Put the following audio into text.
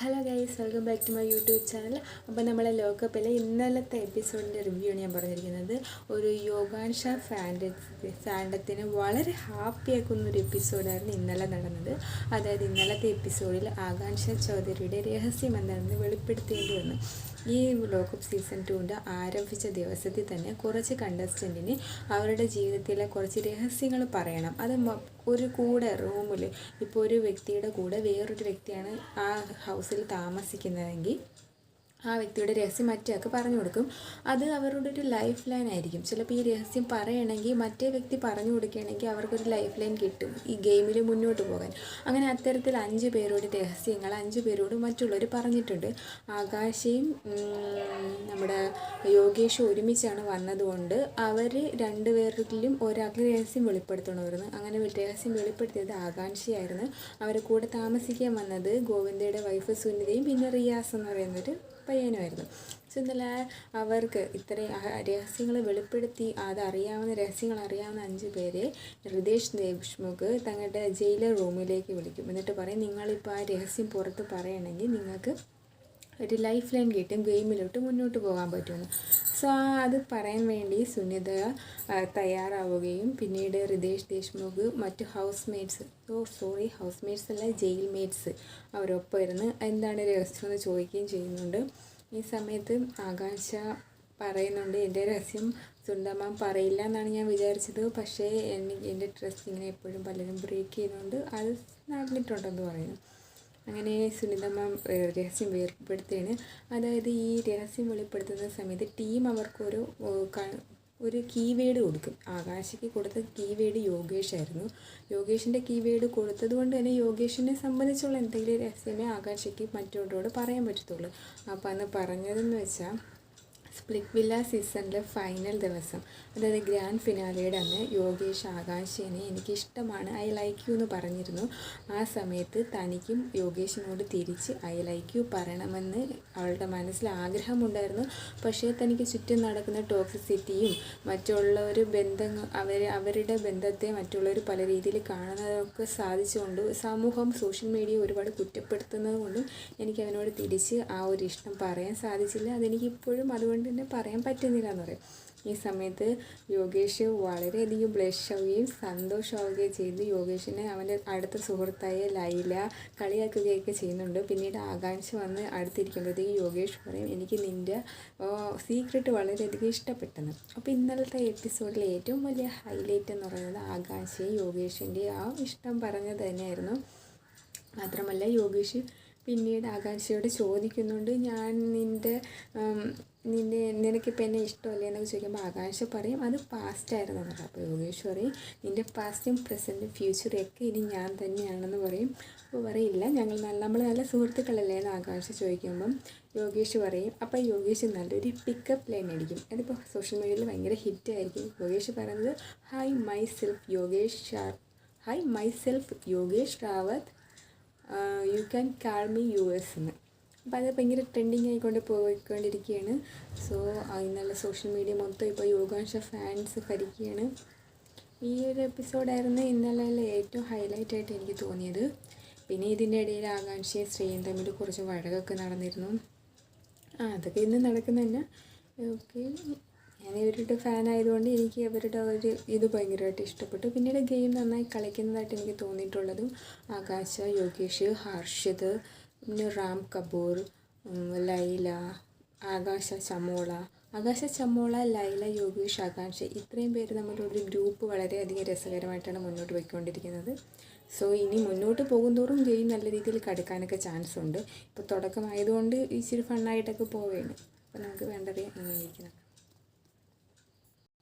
Hello guys, welcome back to my YouTube channel. അപ്പോൾ നമ്മളെ ലോകകപ്പിലെ ഇന്നലത്തെ എപ്പിസോഡിൻ്റെ റിവ്യൂ ആണ് ഞാൻ പറഞ്ഞിരിക്കുന്നത്. ഒരു യോഗാൻഷ ഫാൻഡത്തിന് വളരെ ഹാപ്പിയാക്കുന്നൊരു എപ്പിസോഡായിരുന്നു ഇന്നലെ നടന്നത്. അതായത് ഇന്നലത്തെ എപ്പിസോഡിൽ ആകാംക്ഷ ചൗധരിയുടെ രഹസ്യം എന്താണെന്ന് വെളിപ്പെടുത്തേണ്ടി വന്നു. ഈ ലോകകപ്പ് സീസൺ 2 ആരംഭിച്ച ദിവസത്തിൽ തന്നെ കുറച്ച് കണ്ടസ്റ്റൻറ്റിന് അവരുടെ ജീവിതത്തിലെ കുറച്ച് രഹസ്യങ്ങൾ പറയണം. അത് ഒരു കൂടെ റൂമിൽ ഇപ്പോൾ ഒരു വ്യക്തിയുടെ കൂടെ വേറൊരു വ്യക്തിയാണ് ആ ഹൗസിൽ താമസിക്കുന്നതെങ്കിൽ ആ വ്യക്തിയുടെ രഹസ്യം മറ്റേയാൾക്ക് പറഞ്ഞു കൊടുക്കും. അത് അവരുടെ ഒരു ലൈഫ് ലൈൻ ആയിരിക്കും. ചിലപ്പോൾ ഈ രഹസ്യം പറയണമെങ്കിൽ മറ്റേ വ്യക്തി പറഞ്ഞു കൊടുക്കുകയാണെങ്കിൽ അവർക്കൊരു ലൈഫ് ലൈൻ കിട്ടും ഈ ഗെയിമിൽ മുന്നോട്ട് പോകാൻ. അങ്ങനെ അത്തരത്തിൽ 5 പേരോട് രഹസ്യങ്ങൾ 5 പേരോട് മറ്റുള്ളവർ പറഞ്ഞിട്ടുണ്ട്. ആകാശയും നമ്മുടെ യോഗേഷും ഒരുമിച്ചാണ് വന്നതുകൊണ്ട് അവർ 2 പേരിലും ഒരാൾക്ക് രഹസ്യം വെളിപ്പെടുത്തണമായിരുന്നു. അങ്ങനെ രഹസ്യം വെളിപ്പെടുത്തിയത് ആകാംക്ഷയായിരുന്നു. അവരെ കൂടെ താമസിക്കാൻ വന്നത് ഗോവിന്ദയുടെ വൈഫ് സുനിതയും പിന്നെ റിയാസ് എന്ന് പറയുന്നൊരു പയ്യനുമായിരുന്നു. സോ ഇന്നലെ അവർക്ക് ഇത്രയും രഹസ്യങ്ങൾ വെളിപ്പെടുത്തി രഹസ്യങ്ങൾ അറിയാവുന്ന 5 പേരെ റിതേഷ് ദേശ്മുഖ് തങ്ങളുടെ ജയിലർ റൂമിലേക്ക് വിളിക്കും. എന്നിട്ട് പറയും, നിങ്ങളിപ്പോൾ ആ രഹസ്യം പുറത്ത് പറയണമെങ്കിൽ നിങ്ങൾക്ക് ഒരു ലൈഫ് ലൈൻ കിട്ടും, ഗെയിമിലോട്ട് മുന്നോട്ട് പോകാൻ പറ്റുമെന്ന്. സോ അത് പറയാൻ വേണ്ടി സുനിത തയ്യാറാവുകയും പിന്നീട് റിതേഷ് ദേശ്മുഖ് മറ്റ് ഹൗസ് മേറ്റ്സ് അല്ല ജയിൽ മേറ്റ്സ് അവരൊപ്പം ഇരുന്ന് എന്താണ് രഹസ്യം എന്ന് ചോദിക്കുകയും ചെയ്യുന്നുണ്ട്. ഈ സമയത്ത് ആകാംക്ഷ പറയുന്നുണ്ട്, എൻ്റെ രഹസ്യം സുന്ദമാം പറയില്ല എന്നാണ് ഞാൻ വിചാരിച്ചത്, പക്ഷേ എൻ്റെ ട്രസ്റ്റ് ഇങ്ങനെ എപ്പോഴും പലരും ബ്രേക്ക് ചെയ്യുന്നുണ്ട്, അത് നടന്നിട്ടുണ്ടെന്ന് പറയുന്നു. അങ്ങനെ സുനിതമ്മ രഹസ്യം വെളിപ്പെടുത്തുകയാണ്. അതായത് ഈ രഹസ്യം വെളിപ്പെടുത്തുന്ന സമയത്ത് ടീം അവർക്കൊരു കീവേഡ് കൊടുക്കും. ആകാശയ്ക്ക് കൊടുത്ത കീവേഡ് യോഗേഷായിരുന്നു. യോഗേഷിൻ്റെ കീവേഡ് കൊടുത്തത് കൊണ്ട് തന്നെ യോഗേഷിനെ സംബന്ധിച്ചുള്ള എന്തെങ്കിലും രഹസ്യമേ ആകാശയ്ക്ക് മറ്റുള്ളവരോട് പറയാൻ പറ്റത്തുള്ളൂ. അപ്പോൾ അന്ന് പറഞ്ഞതെന്ന് വെച്ചാൽ സ്പ്ലിറ്റ് വില്ല സീസണിലെ ഫൈനൽ ദിവസം, അതായത് ഗ്രാൻഡ് ഫിനാലയുടെ അന്ന് യോഗേഷ് ആകാശിനെ എനിക്കിഷ്ടമാണ്, ഐ ലൈക്ക് യു എന്ന് പറഞ്ഞിരുന്നു. ആ സമയത്ത് തനിക്കും യോഗേഷിനോട് തിരിച്ച് ഐ ലൈക്ക് യു പറയണമെന്ന് അവളുടെ മനസ്സിൽ ആഗ്രഹമുണ്ടായിരുന്നു. പക്ഷേ തനിക്ക് ചുറ്റും നടക്കുന്ന ടോക്സിസിറ്റിയും മറ്റുള്ളവർ അവരുടെ ബന്ധത്തെ മറ്റുള്ളവർ പല രീതിയിൽ കാണുന്നതൊക്കെ സാധിച്ചുകൊണ്ട് സമൂഹം സോഷ്യൽ മീഡിയ ഒരുപാട് കുറ്റപ്പെടുത്തുന്നത് കൊണ്ടും എനിക്ക് അവനോട് തിരിച്ച് ആ ഒരു ഇഷ്ടം പറയാൻ സാധിച്ചില്ല. അതെനിക്കിപ്പോഴും അതുകൊണ്ട് തന്നെ പറയാൻ പറ്റുന്നില്ല എന്ന് പറയും. ഈ സമയത്ത് യോഗേഷ് വളരെയധികം ബ്ലഷ് ആവുകയും സന്തോഷമാവുകയും ചെയ്ത് യോഗേഷിനെ അവൻ്റെ അടുത്ത സുഹൃത്തായ ലൈല കളിയാക്കുകയൊക്കെ ചെയ്യുന്നുണ്ട്. പിന്നീട് ആകാംക്ഷ വന്ന് അടുത്തിരിക്കുമ്പോഴത്തേക്ക് യോഗേഷ് പറയും, എനിക്ക് നിൻ്റെ സീക്രട്ട് വളരെയധികം ഇഷ്ടപ്പെട്ടെന്ന്. അപ്പോൾ ഇന്നലത്തെ എപ്പിസോഡിലെ ഏറ്റവും വലിയ ഹൈലൈറ്റ് എന്ന് പറയുന്നത് ആകാംക്ഷയും യോഗേഷിൻ്റെ ആ ഇഷ്ടം പറഞ്ഞത് തന്നെയായിരുന്നു. മാത്രമല്ല യോഗേഷ് പിന്നീട് ആകാംക്ഷയോട് ചോദിക്കുന്നുണ്ട്, ഞാൻ നിനക്കിപ്പോൾ എന്നെ ഇഷ്ടമല്ലേ എന്നൊക്കെ ചോദിക്കുമ്പോൾ ആകാംക്ഷ പറയും അത് പാസ്റ്റായിരുന്നു എന്നൊക്കെ. അപ്പോൾ യോഗേഷ് പറയും, നിൻ്റെ പാസ്റ്റും പ്രസൻറ്റും ഫ്യൂച്ചറും ഒക്കെ ഇനി ഞാൻ തന്നെയാണെന്ന് പറയും. അപ്പോൾ പറയില്ല, നമ്മൾ നല്ല സുഹൃത്തുക്കളല്ലേ എന്ന് ആകാംക്ഷ ചോദിക്കുമ്പം യോഗേഷ് പറയും, അപ്പോൾ യോഗേഷ് നല്ലൊരു പിക്കപ്പ് ലൈൻ അടിക്കും. അതിപ്പോൾ സോഷ്യൽ മീഡിയയിൽ ഭയങ്കര ഹിറ്റായിരിക്കും. യോഗേഷ് പറയുന്നത്, hi myself Yogesh Rawat, you can call me US എന്ന്. അപ്പോൾ അത് ഭയങ്കര ട്രെൻഡിങ് ആയിക്കൊണ്ട് പോയിക്കൊണ്ടിരിക്കുകയാണ്. സോ ഇന്നലെ സോഷ്യൽ മീഡിയ മൊത്തം ഇപ്പോൾ യോഗാൻഷ ഫാൻസ് ഭരിക്കുകയാണ്. ഈ ഒരു എപ്പിസോഡായിരുന്നു ഇന്നലെ ഏറ്റവും ഹൈലൈറ്റായിട്ട് എനിക്ക് തോന്നിയത്. പിന്നെ ഇതിൻ്റെ ഇടയിൽ ആകാംക്ഷയും ശ്രീയും തമ്മിൽ കുറച്ച് വഴക്കൊക്കെ നടന്നിരുന്നു. അതൊക്കെ ഇന്ന് നടക്കുന്ന തന്നെ. ഓക്കെ, ഞാൻ ഇവരുടെ ഫാനായതുകൊണ്ട് എനിക്ക് അവരുടെ ഒരു ഇത് ഭയങ്കരമായിട്ട് ഇഷ്ടപ്പെട്ടു. പിന്നീട് ഗെയിം നന്നായി കളിക്കുന്നതായിട്ട് എനിക്ക് തോന്നിയിട്ടുള്ളതും ആകാശ, യോഗേഷ്, ഹർഷിത്, പിന്നെ റാം കപൂർ, ലൈല, ആകാശ ചമോള, ലൈല, യോഗേഷ്, ആകാംക്ഷ ഇത്രയും പേര് നമ്മുടെ ഒരു ഗ്രൂപ്പ് വളരെയധികം രസകരമായിട്ടാണ് മുന്നോട്ട് പോയിക്കൊണ്ടിരിക്കുന്നത്. സോ ഇനി മുന്നോട്ട് പോകുന്തോറും ഗെയിം നല്ല രീതിയിൽ കടുക്കാനൊക്കെ ചാൻസ് ഉണ്ട്. ഇപ്പോൾ തുടക്കമായതുകൊണ്ട് ഇച്ചിരി ഫണ്ണായിട്ടൊക്കെ പോവുകയാണ്. അപ്പോൾ നമുക്ക് വേണ്ടത് എങ്ങനെയിരിക്കണം.